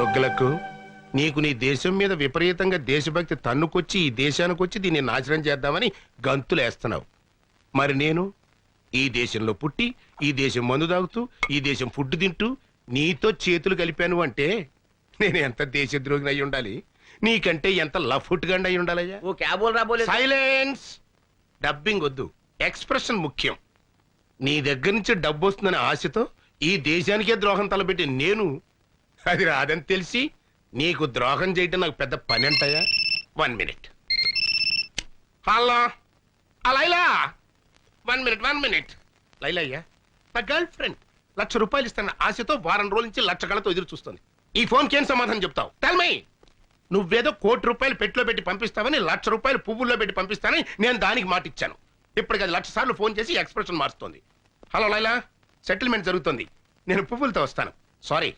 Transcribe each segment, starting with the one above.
తొగ్గలకు నీకు నీ దేశం మీద విపరీతంగా దేశభక్తి తన్నుకొచ్చి ఈ దేశానికి వచ్చి దీన్ని నాశనం చేద్దామని గంతులేస్తున్నావు. మరి నేను ఈ దేశంలో పుట్టి ఈ దేశం మందు తాగుతూ ఈ దేశం ఫుడ్ తింటూ నీతో చేతులు కలిపాను అంటే నేను ఎంత దేశద్రోహిని అయి ఉండాలి, నీకంటే ఎంత లఫుట్గా అయి ఉండాలయ్యా. సైలెన్స్. డబ్బింగ్ వద్దు, ఎక్స్ప్రెషన్ ముఖ్యం. నీ దగ్గర నుంచి డబ్బు వస్తుందనే ఆశతో ఈ దేశానికే ద్రోహం తలపెట్టి నేను అది రాదని తెలిసి నీకు ద్రోహం చేయటం నాకు పెద్ద పని అంటాయా? 1 minute. Hello Laila, 1 minute. Laila అయ్యా, నా గర్ల్ ఫ్రెండ్ ₹1,00,000 ఇస్తాను ఆశతో వారం రోజుల నుంచి 1,00,000 కళతో ఎదురు చూస్తుంది. ఈ ఫోన్కి ఏం సమాధానం చెప్తావు? Tell me. నువ్వేదో ₹1,00,00,000 పెట్టులో పెట్టి పంపిస్తావని ₹1,00,000 పువ్వుల్లో పెట్టి పంపిస్తానని నేను దానికి మాట ఇచ్చాను. ఇప్పటికి అది 1,00,000 సార్లు ఫోన్ చేసి ఎక్స్ప్రెషన్ మారుస్తోంది. హలో లైలా, సెటిల్మెంట్ జరుగుతుంది, నేను పువ్వులతో వస్తాను. సారీ,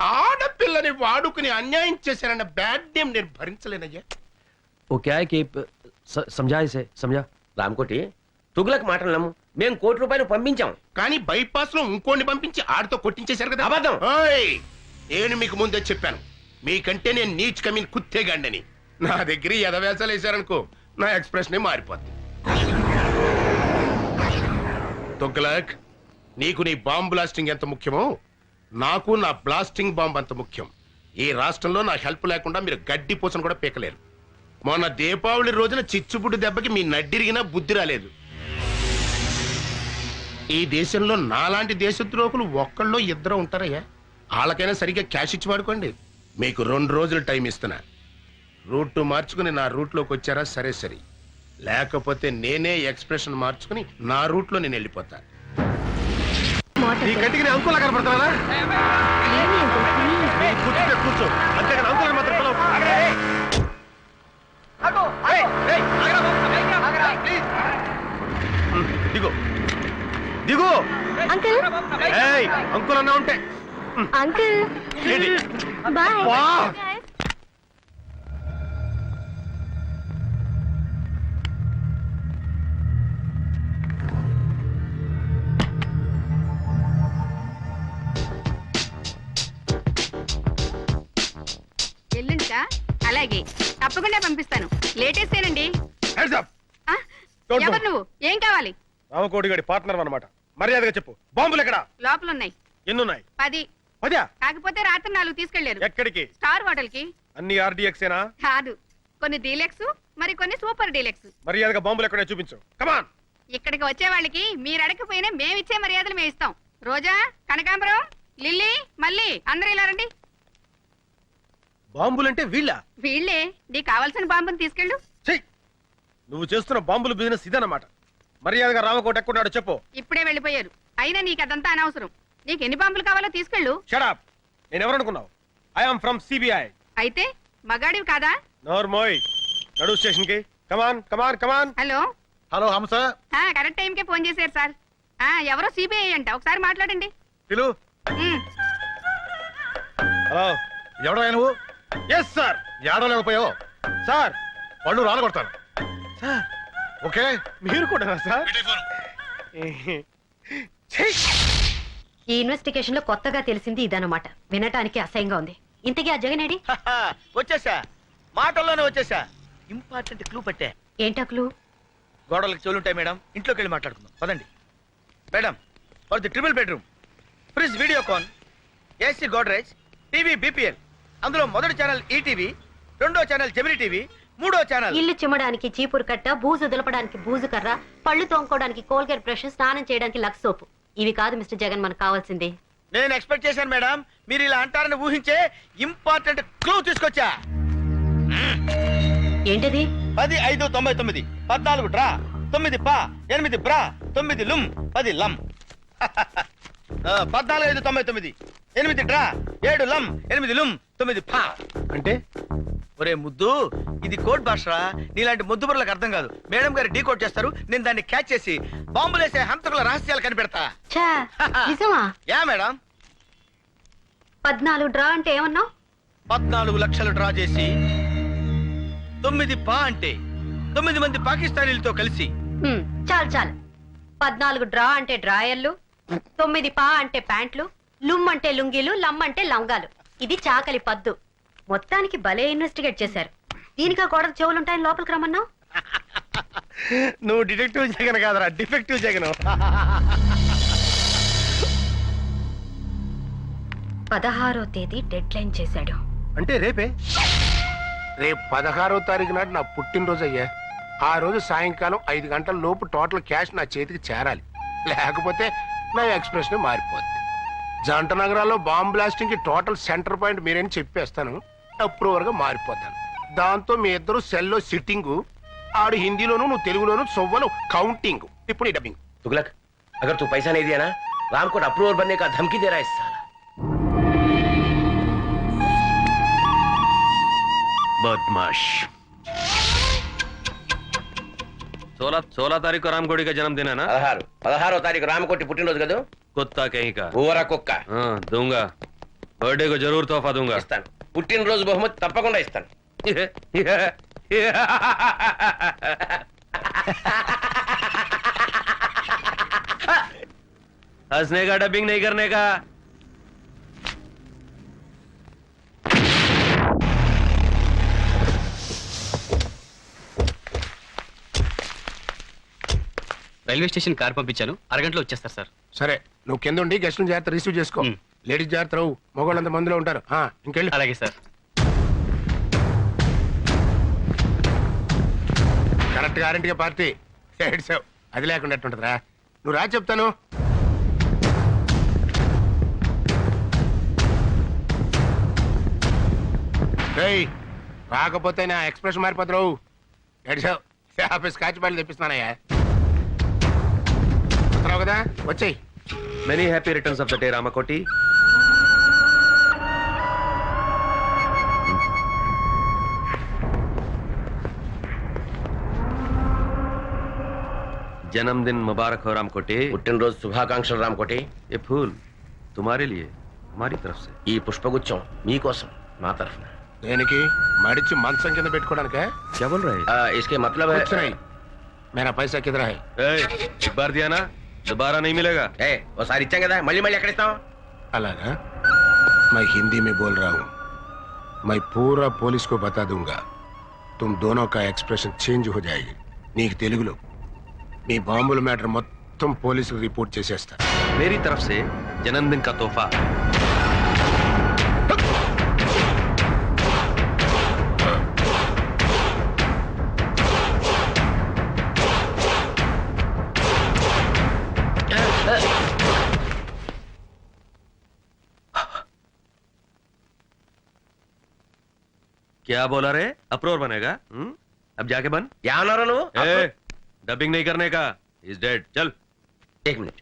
ఆడపిల్లని వాడుకుని అన్యాయం చేశానన్న బ్యాడ్ నేమ్ నేను భరించలేనయ్యా. రామకోటి, తుగులకు మాటలు నమ్ము. మేము ₹1,00,00,000 పంపించాం, కానీ బైపాస్ లో ఇంకోని పంపించి ఆడితో కొట్టించేశారు కదా. అబద్ధం. నేను మీకు ముందే చెప్పాను, మీకంటే నేను నీచ్ కమీన్ కుత్తేగాండని. నా దగ్గర ఎదవేసాలు వేశారనుకో, నా ఎక్స్ప్రెషన్ మారిపోద్ది. తొగ్లక్, నీకు నీ బాంబ్ బ్లాస్టింగ్ ఎంత ముఖ్యమో నాకు నా బ్లాస్టింగ్ బాంబ్ అంత ముఖ్యం. ఈ రాష్ట్రంలో నా హెల్ప్ లేకుండా మీరు గడ్డి పూసను కూడా పీకలేరు. మొన్న దీపావళి రోజున చిచ్చుబుడ్డు దెబ్బకి మీ నడ్డిరిగినా బుద్ధి రాలేదు. ఈ దేశంలో నాలాంటి దేశద్రోహులు ఒక్కళ్ళో ఇద్దరు ఉంటారయ్యా. వాళ్ళకైనా సరిగ్గా క్యాష్ ఇచ్చి వాడుకోండి. మీకు 2 రోజులు టైం ఇస్తున్నా. రూట్ మార్చుకుని నా రూట్లోకి వచ్చారా సరే సరే, లేకపోతే నేనే ఎక్స్ప్రెషన్ మార్చుకుని నా రూట్లో నేను వెళ్ళిపోతా. ఈ కంటికి అంకులా కనపడుతున్నారా? కూర్చో, అంతేగాని అంకులా మాత్రం దిగు దిగు. అంకుల్ అన్నా ఉంటే అంకుల్ బాయ్. ఎల్లుంటా? అలాగే, తప్పకుండా పంపిస్తాను. లేటెస్ట్ ఏనండి. ఎవరు నువ్వు? ఏం కావాలి? రామకోటి గారి పార్ట్నర్ అన్నమాట. మర్యాదగా చెప్పు, బాంబులు ఎక్కడ? లోపల ఉన్నాయి. ఎన్నున్నాయి? 10. 10? కాకపోతే రాత్రి 4 తీసుకెళ్లారు. ఎక్కడికి? స్టార్ హోటల్ కి. అన్ని RDXేనా? కాదు, కొన్ని డీలక్స్, మరి కొన్ని సూపర్ డీలక్స్. మర్యాదగా బాంబులు ఎక్కడో చూపించు. కమాన్. ఇక్కడికి వచ్చే వాళ్ళకి మీరు అడగకపోయినా మేమిచ్చే మర్యాదలు మేము ఇస్తాం. రోజా, కనకాంబరం, లిల్లీ, మళ్ళీ అందరూ ఇలా రండి. బాంబులంటే వీళ్ళ? వీళ్ళే. నీకు కావాల్సిన బాంబుని తీసుకెళ్ళు. నువ్వు చేస్తున్న బాంబుల బిజినెస్ ఇదన్నమాట. మర్యాదగా రామకోట ఎక్కడున్నాడో చెప్పు. ఇప్పుడే వెళ్ళిపోయారు. అయినా నీకు అదంతా అనవసరం. నీకు ఎన్ని బాంబులు కావాలో తీసుకెళ్ళు. Shut up. నేను ఎవరనుకున్నావు? I am from CBI. అయితే మగాడివి కాదా? నోర్మోయ్, నడు స్టేషన్ కి. Come on come on come on. Hello hello Hamsa. Correct టైంకే ఫోన్ చేశారు సార్. ఎవరో CBI అంట, ఒకసారి మాట్లాడండి. పిలు. హలో, ఎవడో నువ్వు? Yes sir. ఏడలేకపోయావు సార్, పళ్ళు రాలగొడతాను సార్. ఓకే, మీరు కూడా సార్? ఈ ఇన్వెస్టిగేషన్ లో కొత్తగా తెలిసింది ఇదన్నమాట. వినటానికి అసహ్యంగా ఉంది. ఇంతకీ ఆ జగనేడి? వచ్చేసా, మాటల్లోనే వచ్చేసా. ఇంపార్టెంట్ క్లూ పట్టే. ఏంటా క్లూ? గోడలకు చెవులుంటాయి మేడం, ఇంట్లోకి వెళ్ళి మాట్లాడుకుందాం పదండి. Madam, for the triple bedroom, fridge, Videocon, AC Godrej, TV BPL. అందులో మొదటి ఛానల్ ETV, రెండో ఛానల్ జెమిని టీవీ, మూడో ఛానల్. ఇల్లు చిమ్మడానికి చీపురు కట్ట, బూజు దులపడానికి బూజు కర్ర, పళ్ళు తోముకోవడానికి కోల్గేట్ బ్రష్, స్నానం చేయడానికి లక్స్ సోపు. ఇవి కాదు మిస్టర్ జగన్ మనకు కావాల్సింది. నేను ఎక్స్పెక్ట్ చేశాను మేడం, మీరు ఇలా అంటారని ఊహించే ఇంపార్టెంట్ క్లూ తీసుకొచ్చా. ఏంటది? 10, 5, 99, 14 డ్రా, 9 పా, 8 బ్రా, 9 లుమ్, 10 లమ్. 14, 5, 99, 8 డ్రా, 7 లమ్, 8 లుమ్, 9 పా. అంటే ఒరే ముద్దు, ఇది కోడ్ భాషరా. నీలాంటి ముద్దు బుర్రలకు అర్థం కాదు. మేడం గారు డీ కోడ్ చేస్తారు, నేను దాన్ని క్యాచ్ చేసి బాంబులేసే హంతకుల రహస్యాలు కనిపెడతా. నిజమా? Yeah madam. 14 డ్రా అంటే ఏమన్నావు? 14 లక్షలు డ్రా చేసి 9 పా అంటే 9 మంది పాకిస్తానీలతో కలిసి. చాలు చాలు. 14 డ్రా అంటే డ్రాయర్లు, 9 పా అంటే ప్యాంట్లు, లుమ్ అంటే లుంగీలు, లమ్ అంటే లంగాలు. ఇది చాకలి పద్దు. మొత్తానికి భలే ఇన్వెస్టిగేట్ చేశారు. దీనికా గోడకు చెవులుంటాయని లోపలికి రమ్మన్నావు? నువ్వు డిటెక్టివ్ జగన్ కాదరా, డిఫెక్టివ్ జగన్. 16వ తేదీ డెడ్ లైన్ చేశాడు. అంటే రేపే? రేపు 16వ తారీఖు నాడు నా పుట్టినరోజు అయ్యా. ఆ రోజు సాయంకాలం 5 గంటల లోపు టోటల్ క్యాష్ నా చేతికి చేరాలి. లేకపోతే నా ఎక్స్ప్రెషన్ మారిపోద్ది. జంట నగరాల్లో బాంబ్ బ్లాస్టింగ్ కి టోటల్ సెంటర్ పాయింట్ మీరేని చెప్పేస్తాను. అప్రూవర్ గా మారిపోతాను. దాంతో మీ ఇద్దరు సెల్లో సిట్టింగ్, ఆడు హిందీలోను నువ్వు తెలుగులోను సొవ్వలు కౌంటింగ్. ఇప్పుడు ఈ డబ్బింగ్. तुगलक, अगर तू पैसा नहीं दिया ना, राम को अप्रूवर बनने का धमकी दे रहा है इस साला। बदमाश। 16 तारीख को रामकोटी का जन्मदिन है ना? 16 तारीख रामकोटी పుట్టినరోజు కదా? कुत्ता कहीं का। ఊర కుక్క. हाँ दूंगा, बर्थडे को जरूर तोहफा दूंगा। ఇస్తాను. పుట్టినరోజు బహుమతి తప్పకుండా ఇస్తాను. हंसने का, डबिंग नहीं करने का। రైల్వే స్టేషన్ కార్ పంపించాను, అరగంటలో వచ్చేస్తారు సార్. సరే, నువ్వు కింద ఉండి గెస్ట్లను జాగ్రత్త రిసీవ్ చేసుకో. లేడీస్ జాగ్రత్త రావు, మగవాళ్ళంత మందిలో ఉంటారు. ఇంకెళ్ళి. అలాగే సార్. కరెక్ట్ గ్యారంటీగా పార్టీ ఏడ్చావు. అది లేకుండా ఎట్టుంటదిరా. నువ్వు రా చెప్తాను. రేయ్, రాకపోతే నా ఎక్స్ప్రెషన్ మారిపోతావు. ఏడ్చావు. ఆఫీస్ కాచి బయలు తెప్పిస్తున్నానయ్యా. వస్తున్నావు కదా, వచ్చేయ్. Many happy returns of the day, Ramakoti. जन्मदिन मुबारक हो रामकोटी। పుట్టినరోజు శుభాకాంక్షలు రామకోటి. ये फूल तुम्हारे लिए, हमारी तरफ से। ఈ పుష్పగుచ్చం మీకోసం మా తరఫున. దేనికి? మడిచి మంచం కింద పెట్టుకోవడానికే? क्या बोल रहे हैं? इसके मतलब है कुछ नहीं, मेरा पैसा किधर है? एक बार दिया ना, दोबारा नहीं मिलेगा। ఓసారి ఇచ్చాం కదా, మళ్ళీ మళ్ళీ ఎక్కడ ఇస్తాం? అలాగా? मैं हिंदी में बोल रहा हूँ. मैं पूरा पुलिस को बता दूंगा. तुम दोनों का एक्सप्रेशन चेंज हो जाएगी. నీకు తెలుగులో మీ బాంబుల మ్యాటర్ మొత్తం పోలీసులు రిపోర్ట్ చేసేస్తా. मेरी तरफ से जन्मदिन का तोहफा। क्या बोला रे? अप्रूवर बनेगा? अब जाके बन। ఏమన్నారా నువ్వు? डबिंग नहीं करने का। Is dead. चल। एक मिनट.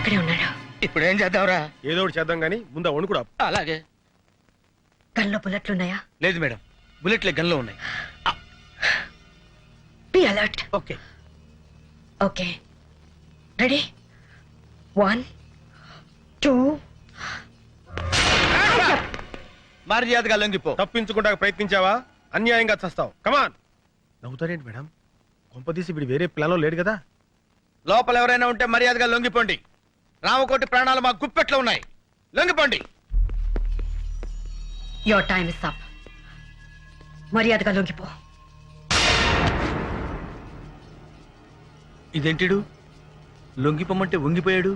ఇక్కడే ఉన్నాడు. ఇప్పుడు ఏం చేద్దాంరా? ఏదో ఒకటి చేద్దాం కానీ ముందు ఆ వణుకుడు ఆపు. అలాగే. గన్లో బుల్లెట్లున్నాయా? లేదు మేడం, బుల్లెట్లే గన్లో ఉన్నాయి. Be alert. Okay. Okay, ready? 1 2. మర్యాదగా లొంగిపో. తప్పించుకుంటా ప్రయత్నించావా? అన్యాయంగా చస్తావు. కమాన్. నవ్వుతారేంటి మేడం? కొంపదీసి వీడు వేరే ప్లాన్ లో లేడు కదా? లోపల ఎవరైనా ఉంటే మర్యాదగా లొంగిపోండి. రామకోటి ప్రాణాలు మా గుప్పెట్లో ఉన్నాయి. లొంగిపోండి. Your time is up. మర్యాదగా లొంగిపో. ఇదేంటిడు లొంగిపోమంటే వంగిపోయాడు?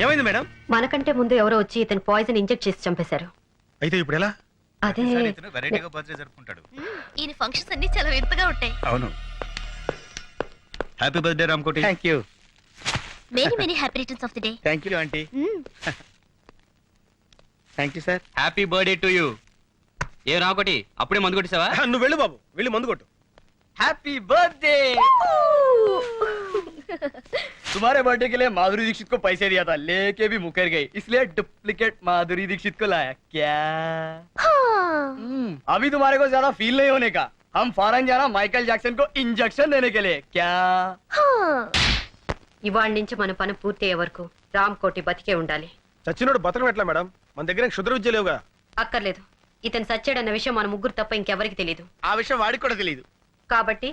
ఏమైంది మేడం? మనకంటే ముందు ఎవరో వచ్చి ఇతను పాయిజన్ ఇంజెక్ట్ చేసి చంపేశారు. అయితే ఇప్పుడు ఎలా? అదే వెరైటీగా బర్త్డే జరుపుకుంటాడు. ఈ ఫంక్షన్స్ అన్ని చాలా వింతగా ఉంటాయి. అవును. Happy birthday Ramakoti. Thank you. Many many happy returns of the day. Thank you aunty. Thank you sir. Happy birthday to you. ఏ రాకొటి అప్పుడే మందు కొట్టేసావా? నువ్వు వెళ్ళు బాబు, వెళ్ళి మందు కొట్టు. Happy birthday. तुम्हारे बर्थडे के लिए माधुरी दीक्षित को पैसे दिया था, लेके भी मुकर गई, इसलिए डुप्लीकेट माधुरी दीक्षित को लाया क्या? अभी तुम्हारे को ज्यादा फील नहीं होने का, हम फॉरेन जाना माइकल जैक्सन को इंजेक्शन देने के लिए क्या? ఇవాళ నుంచి మన పని పూర్తయ్యే వరకు రామ్ కోటి బతికే ఉండాలి. చచ్చినోడు బతకం ఎట్లా మేడం? మన దగ్గర క్షుద్ర విద్య లేవుగా. అక్కర్లేదు, ఇతను సచ్చాడన్న విషయం మన ముగ్గురు తప్ప ఇంకెవరికి తెలియదు. ఆ విషయం వాడికి కూడా తెలియదు. కాబట్టి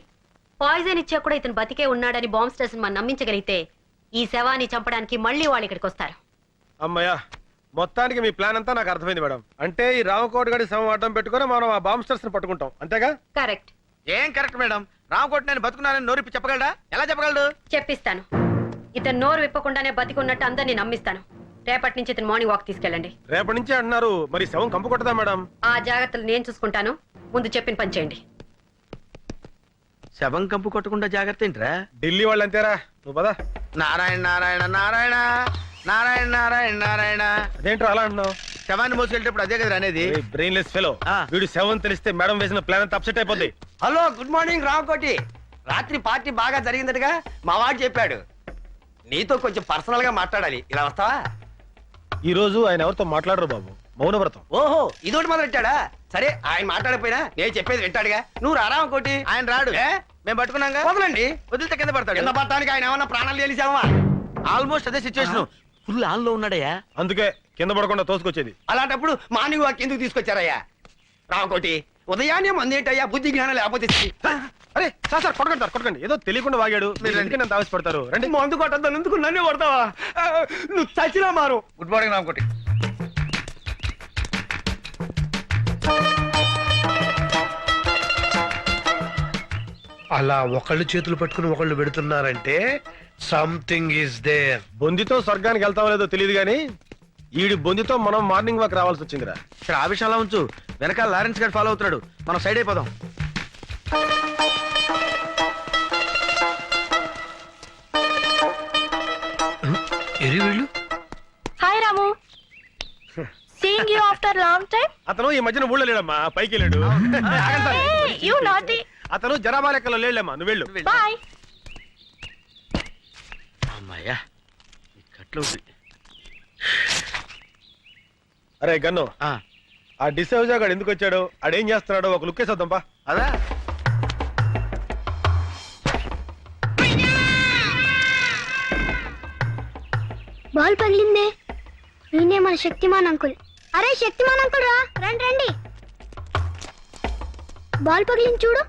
పాయిజన్ ఇచ్చా కూడా ఇతను బతికే ఉన్నాడని బాంబ్ స్టేషన్ మనం నమ్మించగలిగితే ఈ శవాన్ని చంపడానికి మళ్ళీ వాళ్ళు ఇక్కడికి వస్తారు. అమ్మయ్యా, మొత్తానికి మీ ప్లాన్ అంతా నాకు అర్థమైంది మేడం. అంటే ఈ రామకోట గడి శవం అడ్డం పెట్టుకుని మనం ఆ బాంబ్స్టర్స్ ని పట్టుకుంటాం, అంతేగా? కరెక్ట్. ఏం కరెక్ట్ మేడం? రామకోటి నేను బతుకున్నానని నోరిప్పి చెప్పగలడా? ఎలా చెప్పగలడు? చెప్పిస్తాను. ఇతను నోరు విప్పకుండానే బతికున్నట్టు అందరినీ నమ్మిస్తాను. రేపటి నుంచి ఇతను మార్నింగ్ వాక్ తీసుకెళ్ళండి. రేపటి నుంచే అంటున్నారు, మరి శవం కంపు కొట్టదా మేడం? ఆ జాగ్రత్తలు నేను చూసుకుంటాను. ముందు చెప్పిన పని చేయండి. శవం కంపు కొట్టకుండా జాగ్రత్త ఏంట్రా? ఢిల్లీ వాళ్ళు అంతేరా, నువ్వు పదా. నారాయణ నారాయణ నారాయణ నారాయణ నారాయణ నారాయణ. అదేంట్రా అలా అంటున్నావు? శవాన్ని మోసుకెళ్ళేటప్పుడు అదే కదా అనేది. Brainless fellow. వీడు శవం తెలిస్తే మేడం వేసిన ప్లాన్ అంతా అప్సెట్ అయిపోద్ది. Hello, good morning Ramakoti. రాత్రి పార్టీ బాగా జరిగిందటగా మా వాడు చెప్పాడు. నీతో కొంచెం పర్సనల్ గా మాట్లాడాలి, ఇలా వస్తావా? ఈ రోజు ఆయన ఎవరితో మాట్లాడరు బాబు, మౌనవ్రతం. ఓహో, ఇదోటి మొదలెట్టాడా? సరే, ఆయన మాట్లాడకపోయినా నేను చెప్పేది వింటాడుగా. నువ్వు రా రామకోటి. ఆయన రాడు, మేము పట్టుకున్నాగా. వదలండి. వదిలితే కింద పడతాడు. కింద పడటానికి ఆయన ఏమన్నా ప్రాణాలు తెలిసావా? ఆల్మోస్ట్ అదే సిచ్యువేషన్. ఫుల్ ఆన్ లో ఉన్నాడయ్యా. అందుకే కింద పడకుండా తోసుకొచ్చేది. అలాంటప్పుడు మార్నింగ్ వాక్ ఎందుకు తీసుకొచ్చారయ్యా? రామకోటి, ఉదయాన్నే మందేంటయ్యా, బుద్ధి జ్ఞానం లేకపోతే. అరే సార్ కొట్టకండి, ఏదో తెలియకుండా వాగాడు. మీరు ఎందుకు నన్ను ఆవేశపడతారు? రండి. మందు కొట్టద్దాను, ఎందుకు నన్నే కొడతావా? నువ్వు చచ్చినా మారు. Good morning Ramakoti. అలా ఒకళ్ళు చేతులు పట్టుకుని ఒకళ్ళు పెడుతున్నారంటే సంథింగ్ ఈస్ దేర్. బొందితో స్వర్గానికి వెళ్తావో లేదో తెలియదు గానీ ఈడి బొందితో మనం మార్నింగ్ వాక్ రావాల్సి వచ్చిందిరా. సరే, ఆ విషయంలో ఉంచు. వెనకాల లారెన్స్ గారు ఫాలో అవుతున్నాడు, మనం సైడ్ అయిపోదాం. ఎరి వీళ్ళు. Hi Ramu, seeing you after long time. అతను ఈ మధ్యన ఊళ్ళో లేడమ్మా, పైకి వెళ్ళాడు. You naughty. అతను జనాభా లెక్కలో లేడమ్మా, నువ్వు వెళ్ళు. బాయ్. అమ్మాయ్యా, కట్లు. అరే గన్ను, ఆ డిసౌజా గాడు ఎందుకు వచ్చాడు, ఆడేం చేస్తున్నాడో ఒక లుక్ వేసేద్దాంపా. అదా బాల్ పగిలిందే. ఈయనే మన శక్తిమాన్ అంకుల్. అరే శక్తిమాన్ అంకుల్ రా, రండి రండి. బాల్ పగిలింది చూడు.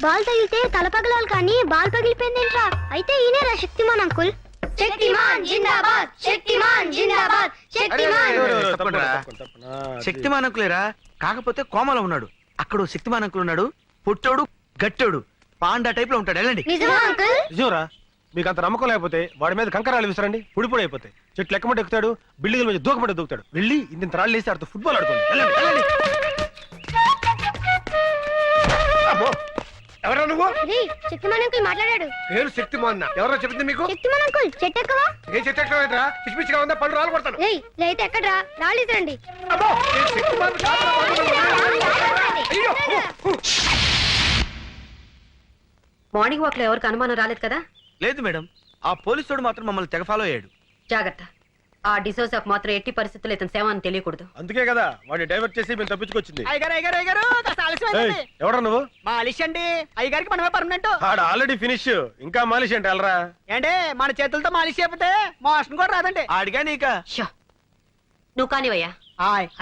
బాల్ తగిలితే తల పగలాలి కానీ బాల్ పగిలిపోయిందేంట్రా? అయితే ఈయనే రా శక్తిమాన్ అంకుల్. శక్తిమాన్ జిందాబాద్, శక్తిమాన్ జిందాబాద్, శక్తిమాన్. శక్తిమాన్ అంకులేరా, కాకపోతే కోమలో ఉన్నాడు. అక్కడ శక్తిమాన్ అంకుల్ ఉన్నాడు, పుట్టోడు గట్టోడు పాండా టైప్ లో ఉంటాడు. వెళ్ళండి. నిజమా అంకుల్? నిజంరా, మీకు అంత నమ్మకం లేకపోతే వాడి మీద కంకరాలు విసరండి, పొడి అయిపోతాయి. చెట్లు ఎక్కమంటే ఎక్కుతాడు, బిల్డింగ్ల మీద దూకమంటే దూకుతాడు. వెళ్ళి ఇంత రాళ్ళు వేసి ఆడుతూ ఫుట్బాల్ ఆడుకోండి. వెళ్ళండి. ఎవరా నువ్వు? శక్తిమాన్ అంకుల్ మాట్లాడాడు. పేరు శక్తిమాన్. ఎవరో చెప్పింది మీకు? శక్తిమాన్ అంకుల్ చెట్టు ఎక్కవా? ఏ చెట్టు ఎక్కడరా? పిచ్చి పిచ్చిగా ఉందా? పళ్ళు రాలు కొడతాను. ఏయ్ లేతే ఎక్కడ్రా? రాళ్ళు ఇసరండి. అబ్బో, నేను శక్తిమాన్ కాదురా బాబు. అయ్యో. మార్నింగ్ వాక్ లో ఎవరికి అనుమానం రాలేదు కదా? లేదు మేడం, ఆ పోలీసుడు మాత్రం మమ్మల్ని తెగ ఫాలో అయ్యాడు. జాగ్రత్త. ఆ డిసోసాకు మాత్రం ఎట్టి పరిస్థితుల్లో ఇతను సేవ అని తెలియకూడదు. అందుకే కదా వాడిని డైవర్ట్ చేసి మేము తప్పించుకొచ్చింది. అయ్యగారు, ఎవరా నువ్వు? మాలిష్ అండి. అయ్యగారికి మనమే పర్మనెంట్. ఆడ ఆల్రెడీ ఫినిష్, ఇంకా మాలిష్ అంటే వెళ్ళరా. ఏంటి మన చేతులతో మాలిష్ చేయకపోతే మోషన్ కూడా రాదండి. ఆడిగా నీకా? షో, నువ్వు కానివయ్యా.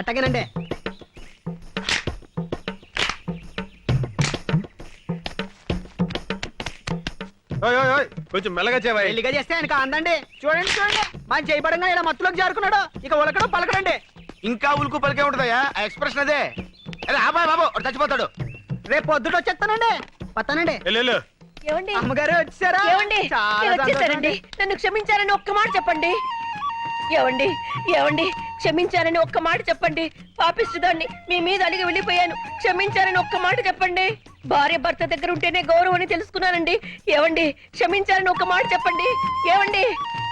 అట్టగేనండి. కొంచెం మెల్లగా చేవా. పెళ్లిగా చేస్తే ఆయనకు అందండి. చూడండి చూడండి, మన చేయబడంగా ఇలా మత్తులోకి జారుకున్నాడు. ఇక ఉలకడం పలకడండి. ఇంకా ఉలుకు పలికే ఉంటుందయ్యా, ఆ ఎక్స్ప్రెషన్ అదే. అరే అబ్బాయి బాబు, వాడు చచ్చిపోతాడు. రేపు పొద్దుట వచ్చేస్తానండి. వస్తానండి. వెళ్ళు. అమ్మగారు వచ్చారా? ఏమండి? చాలా నేను వచ్చేసానండి. సంతోషం. నన్ను క్షమించారని ఒక్క మాట చెప్పండి. ఏవండి ఏవండి క్షమించానని ఒక్క మాట చెప్పండి. పాపిస్తుదాన్ని మీ మీద అలిగి వెళ్ళిపోయాను. క్షమించానని ఒక్క మాట చెప్పండి. భార్య భర్త దగ్గర ఉంటేనే గౌరవం అని తెలుసుకున్నానండి. ఏవండి క్షమించాలని ఒక్క మాట చెప్పండి. ఏవండి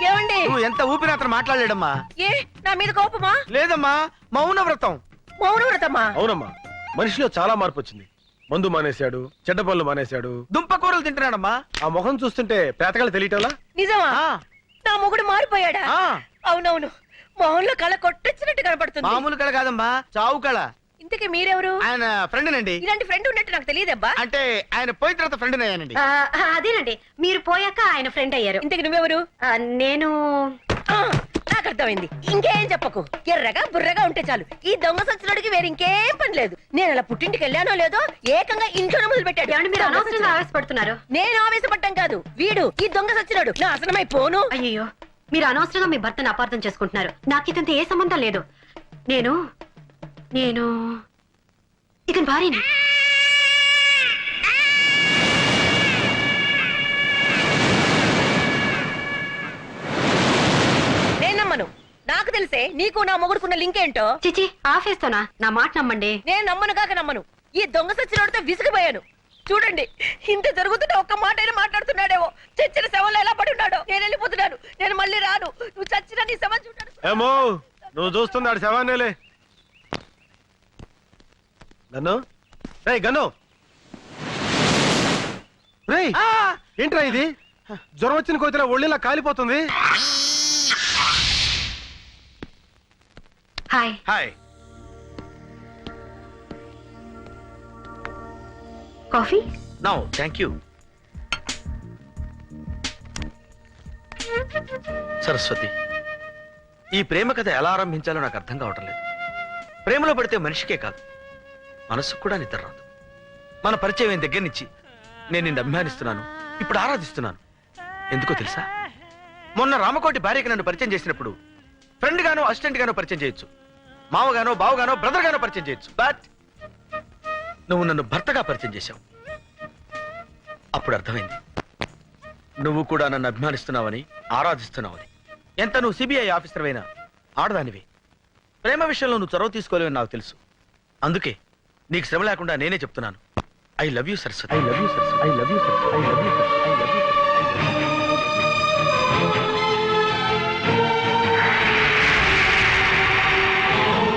ఏవండి నువ్వు ఎంత ఊపిరి అతను మాట్లాడలేడమ్మా. ఏ నా మీద కోపమా? లేదమ్మా, మౌన వ్రతం. మౌన వ్రతమా? అవునమ్మా, మనిషిలో చాలా మార్పు వచ్చింది. మందు మానేశాడు, చెడ్డ పనులు మానేశాడు, దుంప కూరలు తింటున్నాడమ్మా. ఆ ముఖం చూస్తుంటే పేతకాలు తెలియటంలా. నిజమా? ఆ, నా మొగుడు మారిపోయాడా? ఆ. అవునవును, మొహంలో కళ కొట్టొచ్చినట్టు కనపడుతుంది. మామూలు కళ కాదమ్మా, చావు కళ. ఇంతకీ మీరెవరు? ఆయన ఫ్రెండ్ నండి. ఇలాంటి ఫ్రెండ్ ఉన్నట్టు నాకు తెలియదబ్బా. అంటే ఆయన పోయిన తర్వాత ఫ్రెండ్ అయ్యానండి. అదేనండి, మీరు పోయాక ఆయన ఫ్రెండ్ అయ్యారు. ఇంతకి నువ్వెవరు? నేను నాకు అర్థమైంది. ఇంకేం చెప్పకు. ఎర్రగా బుర్రగా ఉంటే చాలు. ఈ దొంగ సచ్చినోడికి వేరే ఇంకేం పని లేదు. నేను అలా పుట్టింటికి వెళ్ళానో లేదో ఏకంగా ఇంట్లోనే మొదలు పెట్టాడు. ఏమండి మీరు అనవసరంగా ఆవేశపడుతున్నారు. నేను ఆవేశపడ్డం కాదు, వీడు ఈ దొంగ సచ్చినోడు నా అసలమైపోను. అయ్యో, మీరు అనవసరంగా మీ భర్తను అపార్థం చేసుకుంటున్నారు. నాకు ఇతంతో ఏ సంబంధం లేదు. నేను నేను ఇతని భార్యని. నేను నమ్మను. నాకు తెలిసే నీకు నా మొగుడుకున్న లింక్ ఏంటో. చిచి, ఆఫేస్తోనా? నా మాట నమ్మండి. నేను నమ్మను కాక నమ్మను. ఈ దొంగ సచ్చినోడితో విసిగిపోయాను. చూడండి, ఇంత జరుగుతున్న ఒక్క మాట అయినా మాట్లాడుతున్నాడేమో. చచ్చిన శవంలో ఎలా పడి ఉన్నాడో. నేను వెళ్ళిపోతున్నాను. నేను మళ్ళీ రాను. నువ్వు చచ్చిన నీ శవం చూడాను. ఏమో నువ్వు చూస్తున్నాడు శవాన్నేలే. గన్ను రే గన్ను రే, ఏంట్రా ఇది? జ్వరం వచ్చిన కోతిలా ఒళ్ళిలా కాలిపోతుంది. Hi. Hi. Coffee? No thank you. Saraswati, ఈ ప్రేమ కథ ఎలా ఆరంభించాలో నాకు అర్థం కావటం లేదు. ప్రేమలో పడితే మనిషికే కాదు, మనసుకు కూడా నిద్ర రాదు. మన పరిచయం దగ్గర నుంచి నేను నిన్ను అభిమానిస్తున్నాను, ఇప్పుడు ఆరాధిస్తున్నాను. ఎందుకో తెలుసా? మొన్న రామకోటి భార్యకి నన్ను పరిచయం చేసినప్పుడు ఫ్రెండ్ గానో అసిస్టెంట్ గానో పరిచయం చేయొచ్చు, మావగానో బావగానో బ్రదర్ గానో పరిచయం చేయొచ్చు. బట్ నువ్వు నన్ను భర్తగా పరిచయం చేశావు. అప్పుడు అర్థమైంది, నువ్వు కూడా నన్ను అభిమానిస్తున్నావని, ఆరాధిస్తున్నావని. ఎంత నువ్వు సిబిఐ ఆఫీసర్ అయినా ఆడదానివి. ప్రేమ విషయంలో నువ్వు చొరవ తీసుకోలేవని నాకు తెలుసు. అందుకే నీకు శ్రమ లేకుండా నేనే చెప్తున్నాను. I love you Saraswati. I love you Saraswati. I love you Saraswati. I love you Saraswati. I love you Saraswati.